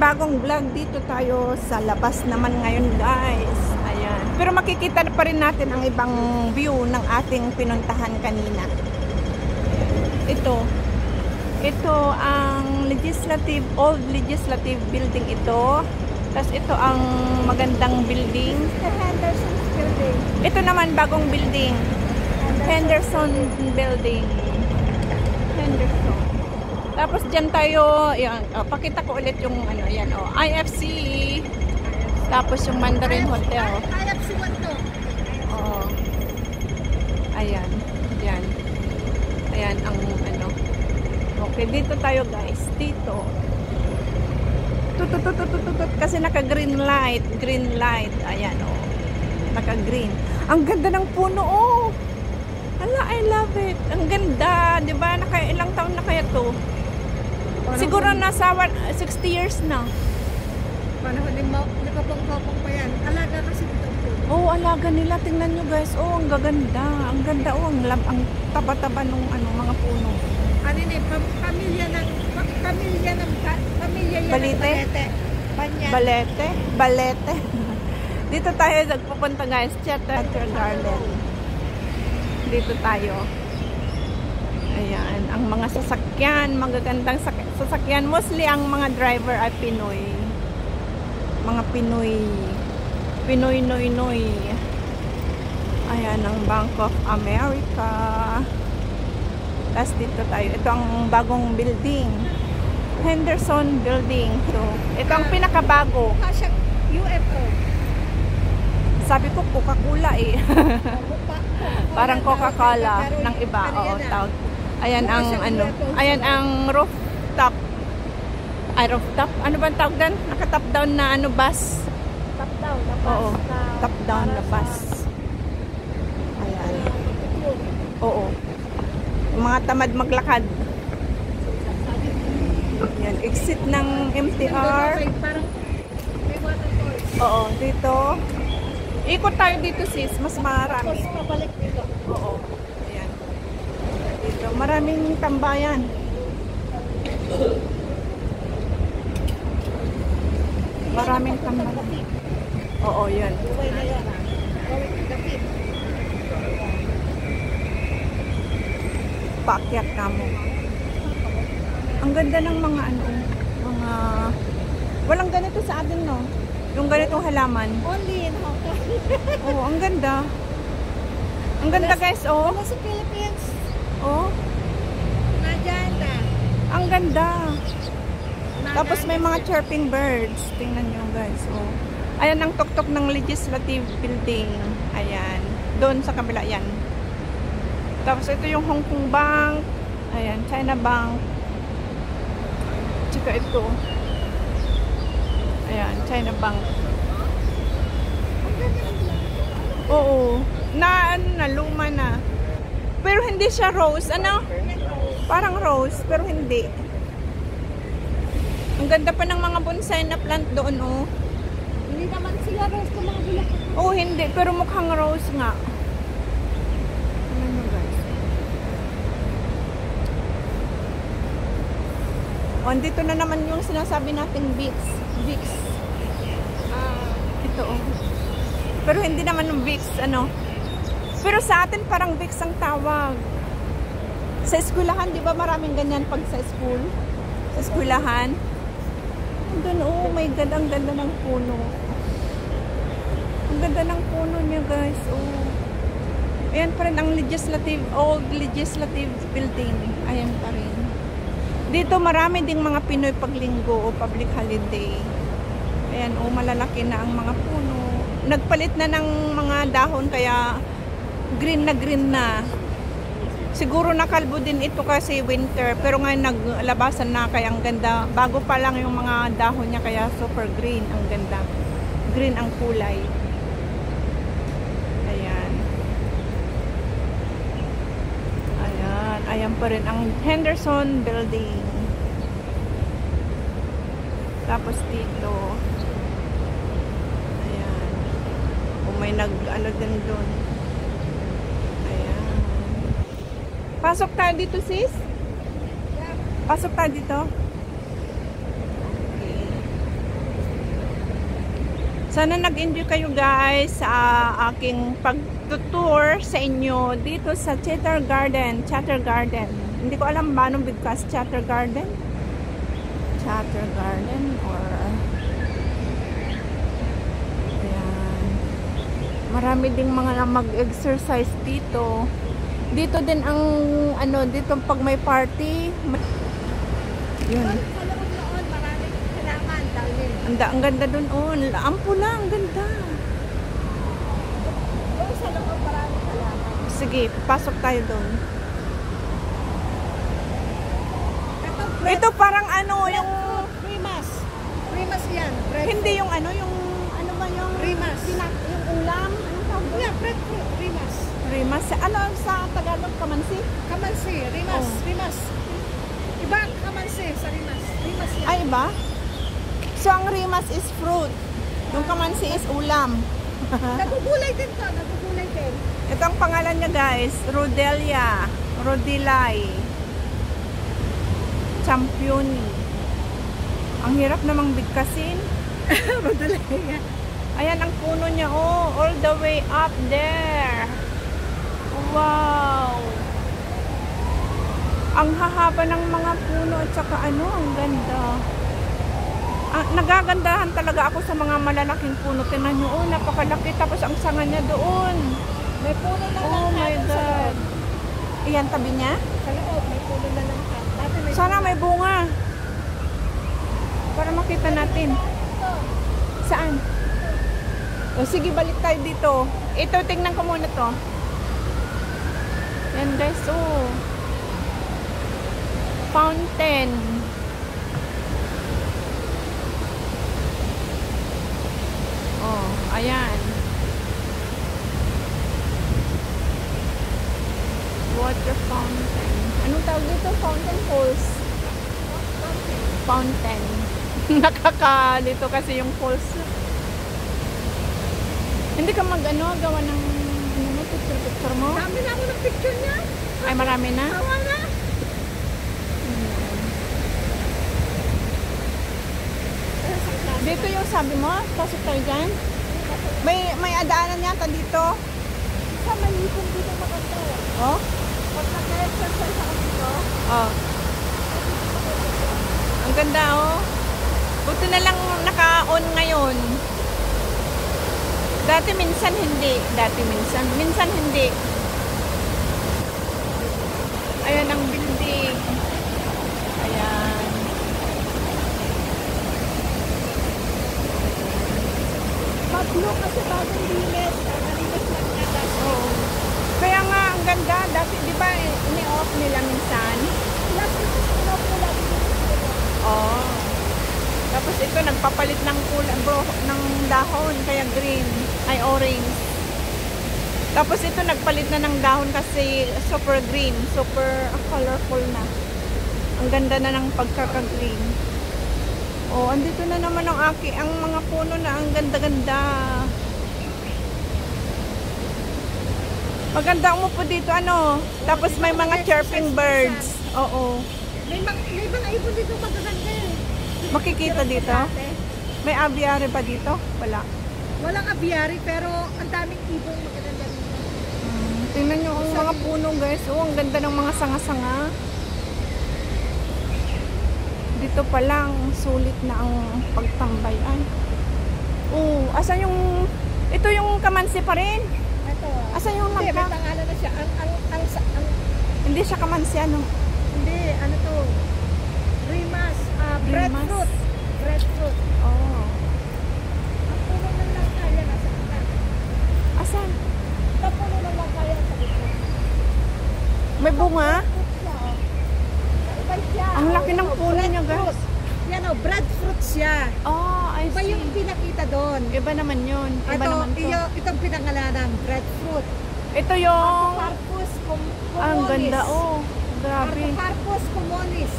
panibagong vlog. Dito tayo sa labas naman ngayon guys. Ayan. Pero makikita pa rin natin ang ibang view ng ating pinuntahan kanina. Ito ang old legislative building ito. Tapos ito ang magandang building. Henderson Building. Ito naman bagong building. Henderson Building. Henderson. Tapos dyan tayo, yan, pakita ko ulit yung ano, yan, IFC. Tapos yung Mandarin Hotel. IFC 1 to. Ayan, yan. Ayan ang ano. Okay, dito tayo guys. Dito. Tutututututut kasi naka-green light. Green light. Ayan, naka-green. Ang ganda ng puno, Ala, I love it. Ang ganda. Diba? Ilang taon na kaya to? Siguro nasa 60 years na. Panahon din nakapang-kapang pa yan. Alaga kasi ito po. Alaga nila. Tingnan nyo guys. Ang gaganda. Ang ganda. Ang taba-taba ng mga puno. Ano yun, pamilya yan Balete? Banyan. Balete. Dito tayo nagpupunta guys. Theater Garden. Dito tayo. Ayan, ang mga sasakyan, magagandang sasakyan. Mostly ang mga driver ay Pinoy. Mga Pinoy. Noy. Ayan, ang Bank of America. Tapos dito tayo. Ito ang bagong building. Henderson Building. So, ito ang pinakabago. Kasi UFO. Sabi ko Coca-Cola Parang Coca-Cola ng iba. Tawag. Ayan ang ano. Ayan ang rooftop. Ay, rooftop. Ano ba tawag doon? Naka-top down na bus. Top down na bus. Oo. Top down na bus. Ayan. Oo. Yung mga tamad maglakad. Ayan. Exit ng MTR. Parang may water falls. Oo. Dito. Ikot tayo dito sis. Mas marami. Tapos pabalik dito. Oo. Ayan. Dito. Maraming tambayan. Maraming tambayan. Oo, yan. Buway na yan. Bawit gapit. Paakyat ka mo. Ang ganda ng mga walang ganito sa atin, no? Yung ganitong halaman. Only in Hong Kong. Oo, ang ganda. Ang ganda guys, Wala sa Philippines. Nadyan na. Ang ganda. Tapos may mga chirping birds. Tingnan nyo guys, Ayan ang tuktok ng legislative building. Ayan. Doon sa kabila yan. Tapos ito yung Hong Kong Bank. Ayan, China Bank. Tsaka ito. Ayan, China Bank. Oo. Luma na. Pero hindi siya rose. Parang rose, pero hindi. Ang ganda pa ng mga bonsai na plant doon, Hindi naman sila rose ng mga bulak. Hindi. Pero mukhang rose nga. Ayan mo, guys. Andito na naman yung sinasabi nating Vicks. Ito, Pero hindi naman yung Vicks, Pero sa atin parang Vicks ang tawag. Sa eskwelahan, di ba maraming ganyan pag sa school? Sa eskwelahan. Doon, my God, ang ganda ng puno. Ang ganda ng puno niya, guys. Ayan pa rin ang old legislative building. Ayan pa rin. Dito marami ding mga Pinoy paglinggo o public holiday. Ayan, malalaki na ang mga puno. Nagpalit na ng mga dahon kaya green na. Siguro nakalbo din ito kasi winter. Pero ngayon naglabasan na kaya ang ganda. Bago pa lang yung mga dahon niya kaya super green. Ang ganda. Green ang kulay. Ayan. Ayan pa rin ang Henderson Building. Tapos dito. Ayan. May din doon. Pasok tayo dito, sis? Pasok tayo dito? Okay. Sana nag-enjoy kayo guys sa aking pag-tour sa inyo dito sa Chatter Garden. Chatter Garden. Hindi ko alam ba anong bigkas Chatter Garden? Chatter Garden or ayan. Marami ding mga mag-exercise dito. Dito din ang ano, dito pag may party. Yun. Ang ganda dun, oh. Ampula, ang ganda. Sige, pasok tayo dun. Ito parang ano, yung... Rimas. Rimas yan. Hindi yung ano, yung... Ano ba yung... Rimas. Yung ulam. Anong tawag doon? Yeah, breadfruit. Rimas. Rimas. Ano sa Tagalog? Kamansi? Kamansi. Rimas. Oh. Rimas. Iba ang kamansi sa rimas. Rimas yan. Ay, iba? So, ang rimas is fruit. Yung kamansi is ulam. Nagugulay din to. Nagugulay din. Ito ang pangalan niya guys. Rodelia. Rodelay. Championi. Ang hirap namang bigkasin. Rodelay. Ayan ang puno niya. Oh, all the way up there. Wow. Ang hahaba ng mga puno at saka ano, ang ganda. Nagagandahan talaga ako sa mga malalaking puno. Tingnan nyo, oh, napakalaki. Tapos ang sanga niya doon. May puno na Oh my God. Iyan, tabi niya? Sa loob, may puno na lang ka. Dati may Sana may bunga. Para makita natin. Saan? O, sige, balik tayo dito. Ito, tingnan ko muna to. Yan guys, oh. Fountain. Oh, ayan. Water fountain. Anong tawag dito? Fountain falls. Fountain. Nakakalito kasi yung falls. Hindi ka mag-ano, gawa ng ano mo, picture mo? Dami na ako ng picture niya. Ay, marami na? Tawa na. Dito yung sabi mo, pasok tayo dyan. May adaanan yata dito. Sa malipong dito maganda. Oh? Pag nag-exercise ako dito, Oh. Ang ganda, oh. Buti na lang naka-on ngayon. Dati minsan hindi. Minsan hindi. Ayan ang building. Ayan. pag-blue kasi bagong linis. Nalinis lang niya kasi. Oo. Kaya nga, ang ganda. Dati, di ba, ini-off nila minsan? Last week, sinaw ko lagi dito. Oo. Tapos ito, nagpapalit ng kulay, ng dahon, kaya green, ay orange. Tapos ito, nagpalit na ng dahon kasi super green, super colorful na. Ang ganda na ng pagkaka-green. Oh, andito na naman ang mga puno na ang ganda-ganda. Maganda umupo dito, ano? Tapos may mga chirping birds. Oo. May mga ibon dito magaganda eh. Makikita dito? May aviary pa dito? Wala. Walang aviary pero ang daming ibon magaganda dito. Tingnan nyo ang mga puno guys. Oh, ang ganda ng mga sanga-sanga. Dito pa lang, sulit na ang pagtambay. Ay. Oh, asan yung... Ito yung kamansi pa rin. Ito. Asan yung Hindi, may langka? pangalan na siya. Ang Hindi siya kamansi, ano? hindi, ano to? Rimas. Breadfruit. Breadfruit. Oh. Ang puno ng langka yan. Nasa kita. Asan? Ang puno ng langka yan sa gitna. May bunga? Breadfruit siya, oh. Iba siya. Ang laki ng Oh, puno niya, breadfruit. guys. Yan o, breadfruit siya. Oh, I Iba see. yung pinakita doon. Iba naman yun. Iba Ito, naman to. itong pinangalanan, breadfruit. Ito yung... Carpus communis. Ang ganda, oh. Grabe. Carpus communis.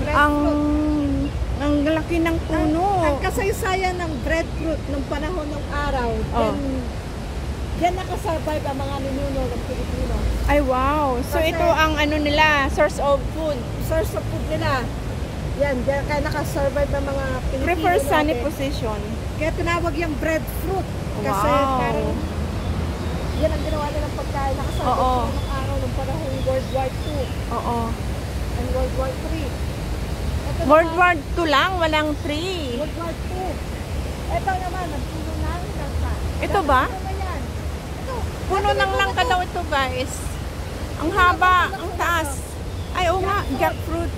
Ang... Breadfruit. Ang laki ng puno. Ang kasaysayan ng breadfruit nung panahon ng araw, Oh. yan nakasurvive ang mga ninuno ng Pilipino. Ay, wow. So, Kasi- ito ang ano nila, source of food. Source of food nila. Yan, kaya nakasurvive ang mga Pilipino Prefer sunny natin. position. Kaya tinawag yung breadfruit. Kasi Wow. parang yan ang ginawa nilang pagkain. Nakasabot Oo. sila ng araw ng panahon World War II Oo. and World War III. Ito World naman, War II lang, walang 3. World War II. Ito naman, nagpuno ng langka. Ito ba? Ito na yan. Ito. Puno ng langka daw ito, guys. Ang haba, ang taas. Ay, oo nga, jackfruit.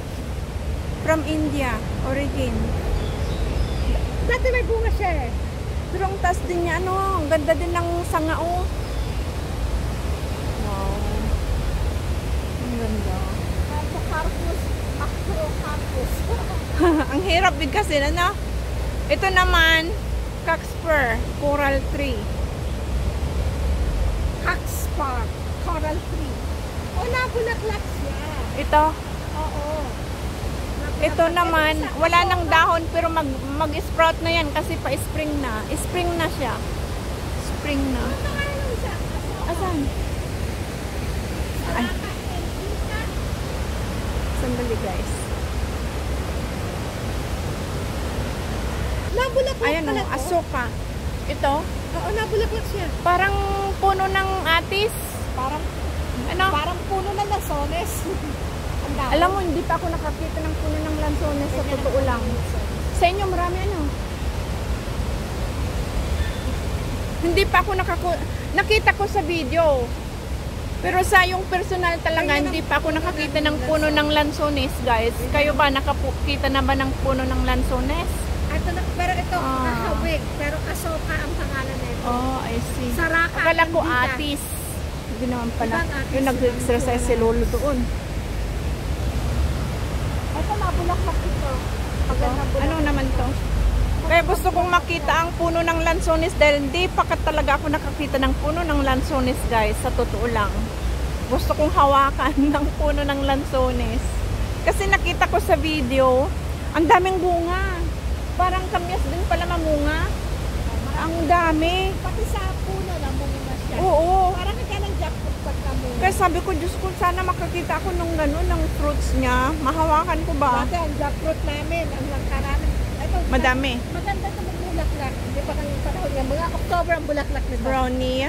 From India, origin. Dati may bunga siya eh. Pero ang taas din niya, ano, ang ganda din ng sanga, oh. Wow. Ang ganda. Ito carpus. Acro carpus. Ang hirap bigkasin, ano? Ito naman, cockspur, coral tree. Cockspur. Coral tree. O, nabulaklak siya. Ito, Oo. ito naman, wala nang dahon pero mag-sprout na yan kasi pa-spring na. Spring na siya. Spring na. Asan? Ay. Sandali, guys. Nabulaklak Ayan, pala oh, to. asoka. Ito, Oo, nabulaklak siya. parang puno ng atis. Parang Ano? puno na lasones. Ang dami. Alam mo, hindi pa ako nakakita ng puno ng lansones sa totoo lang. Sa inyo, marami ano? Hindi pa ako nakita ko sa video. Pero sa yung personal talaga, hindi pa ako nakakita ng puno ng lansones, guys. Kayo ba, nakakita na ba ng puno ng lansones? Pero ito, Ah. kahawig. Pero asoka ang pangalan nito. Oh, I see. Saraka. Akala ko Candida. atis. Hindi naman pala. Ibang atis Yung nag-exercise si Lolo doon. Ito, nabulaklak ito. Magandang Ano bulaklak. naman to? Kaya gusto kong makita ang puno ng lansones dahil hindi pa talaga ako nakakita ng puno ng lansones, guys. Sa totoo lang. Gusto kong hawakan ng puno ng lansones. Kasi nakita ko sa video, ang daming bunga. Parang kamyas din pala mamunga. Ang dami. Pati sa puno, namunga siya. Oo. Parang ka ng jackfruit pag namunga. Kaya sabi ko, Diyos ko, sana makakita ako nung gano'n, ng fruits niya. Mahawakan ko ba? Dati ang jackfruit namin, ang langka namin. Ito, Madami. maganda ito magbulaklak. Hindi pa kang panahon niya. Mga October ang bulaklak nito. Brownie.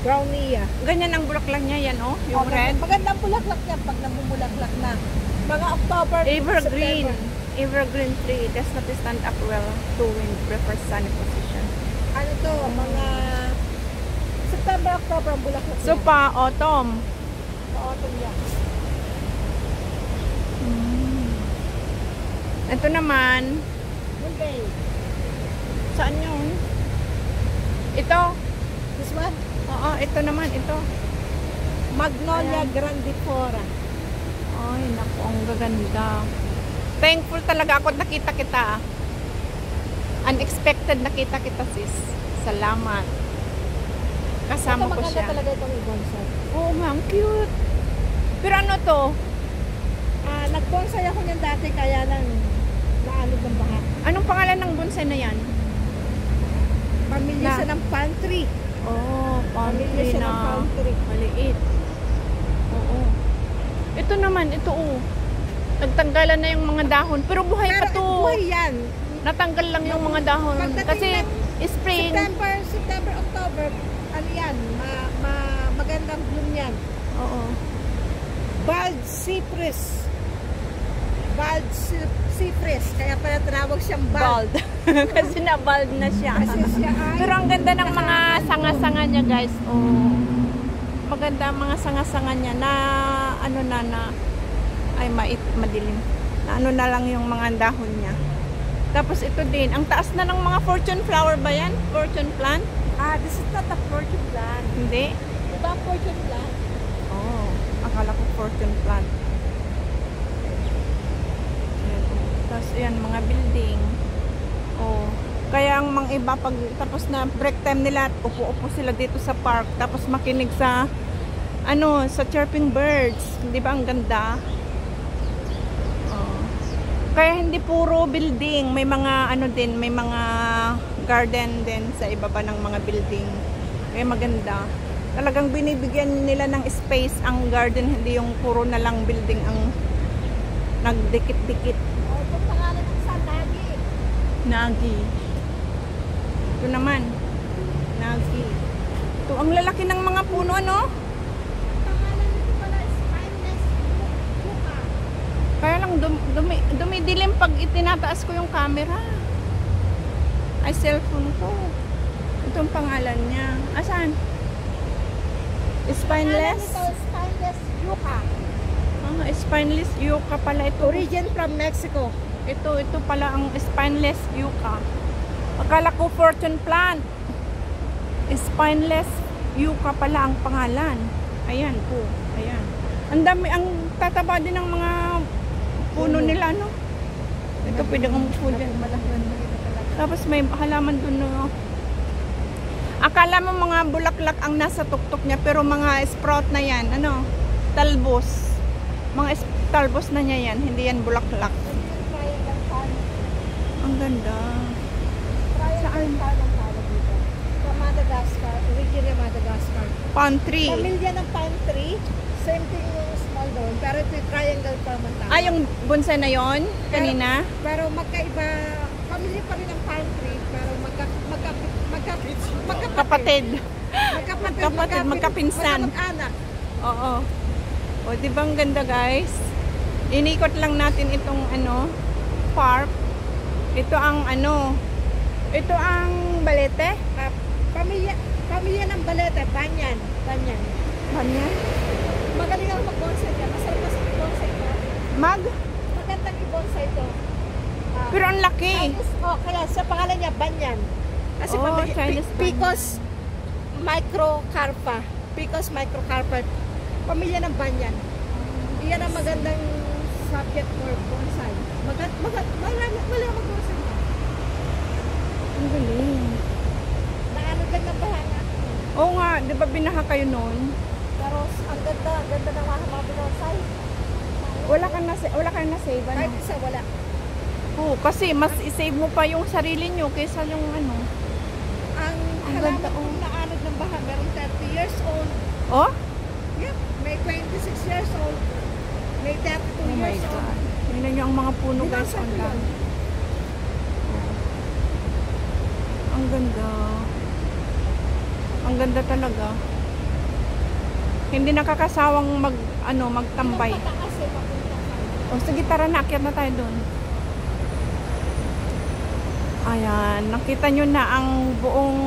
Brownie. Ganyan ang bulaklak niya yan, oh. Yung red. Magandang bulaklak niya pag nabubulaklak na. Mga October, Evergreen. September. Evergreen tree does not stand up well to wind, prefers sunny position. Ano to, mga September, October ang bulaklak So niya. pa, autumn. Sa autumn yan. Ito naman, Mulberry. saan yun? Ito. This one? Oo, ito naman, ito. Magnolia Ayan. grandiflora. Ay, naku, ang gaganda. Thankful talaga ako at nakita kita. Unexpected nakita kita, sis. Salamat. Kasama ko maganda siya. talaga itong bonsai. Oo nga, ang cute. Pero ano to? Nag-bonsai ako niyan dati kaya lang naanod ng baha. Anong pangalan ng bonsai na yan? Pamilya Na- siya ng palm tree. Oh, Pamilya pantry siya ng na palm tree. maliit. Oo. Ito naman, ito oh. Nagtanggalan na yung mga dahon. Pero buhay Pero pa to. buhay yan. Natanggal lang yung mga dahon. Pagdating Kasi ng spring. September, October, ano yan, magandang bloom yan. Oo. Bald cypress. Bald cypress. Kaya pala tinawag siyang bald. Bald. Kasi na-bald na siya. Kasi siya ay Pero ang ganda ng mga sanga-sanga niya, guys. Oh. Maganda ang mga sanga-sanga niya na ano na ay madilim. Na ano na lang yung mga dahon niya. Tapos ito din, ang taas na ng mga fortune flower ba yan? Fortune plant? this is not a fortune plant. Hindi. Diba ang fortune plant? Oh, akala ko fortune plant. Ayan, oh. Tapos ayan, mga building. Oh. Kaya ang mga iba pag tapos na break time nila, upo-upo sila dito sa park tapos makinig sa sa chirping birds. 'Di ba ang ganda? Oh. Kaya hindi puro building, may mga din, may mga garden din sa ibaba ng mga building. Kaya maganda. Talagang binibigyan nila ng space ang garden, hindi yung puro na lang building ang nagdikit-dikit. Itong pangalan ng Sanagi. Nagi. Ito naman. Nagi. Ito, ang lalaki ng mga puno, ano? Pangalan nito pala is Spineless Yucca. Kaya lang dumidilim pag itinataas ko yung camera. Ay, cellphone ko. Ito ang pangalan niya. Asan? Spineless? Pangalan nito, Spineless Yucca. Ah, spineless yucca pala ito. Origin from Mexico. Ito pala ang spineless yucca. Akala ko fortune plant. Spineless yucca pala ang pangalan. Ayan po. Ayan. Ang dami, ang tataba din ng mga puno nila, no? Ito pwede kong puno dyan. Tapos may halaman dun, no? Akala mo mga bulaklak ang nasa tuktok niya, pero mga sprout na yan, ano? Talbos. Mga talbos na niya yan, hindi yan bulaklak. Ang ganda. Saan? Sa Madagascar. Origin ng Madagascar. Palm tree. Pamilya ng palm tree. Same thing yung small doon. Pero ito yung triangle palm ang tawag. Ah, yung bonsai na yon kanina? Pero magkaiba. Pamilya pa rin ng palm tree. Pero Kapatid. Magkapatid. Magkapinsan. Mag-anak. Oo. O, di ba ang ganda, guys? Inikot lang natin itong, ano, park. Ito ang, ano, ito ang balete. Pamilya ng balete. Banyan. Banyan. Banyan? Magaling ako mag-bonsai niya. Masarap kasi i-bonsai ko. Magandang i-bonsai ito. Pero ang laki. Kaya sa pangalan niya, Banyan. Kasi Chinese Picos microcarpa. Picos microcarpa. Pamilya ng Banyan. Iyan ang magandang subject for bonsai. Marami mag-bonsai niya. Ang galing. Naanod lang ng bahanga. Oo nga, di ba binaha kayo noon? Pero ang ganda ng mga bonsai. Wala kang na-save, ano? Kahit isa, wala. Oo, kasi mas i-save mo pa yung sarili nyo kaysa yung ano. Ang halaman kong naanod ng baha, merong 30 years old. Oh? Yep, may 26 years old. May 32 years old. Tingnan nyo ang mga puno, guys. Ang dami. Ang ganda. Ang ganda talaga. Hindi nakakasawang magtambay. O sige, tara na. Akyat na tayo doon. Ayan. Nakita nyo na ang buong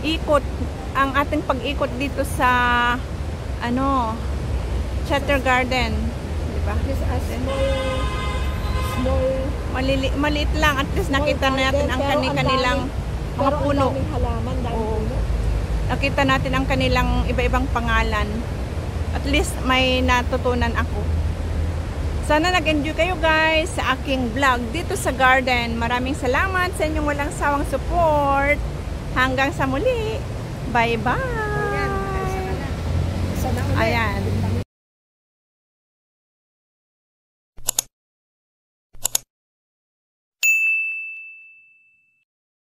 ikot. Ang ating pag-ikot dito sa Chatter Garden. Diba? Just a small Maliit lang. At least nakita natin ang kanilang mga puno. Halaman, Oo. Nakita natin ang kanilang iba-ibang pangalan. At least may natutunan ako. Sana nag-enjoy kayo guys sa aking vlog dito sa garden. Maraming salamat sa inyong walang sawang support. Hanggang sa muli. Bye-bye. Ayan. Ayan.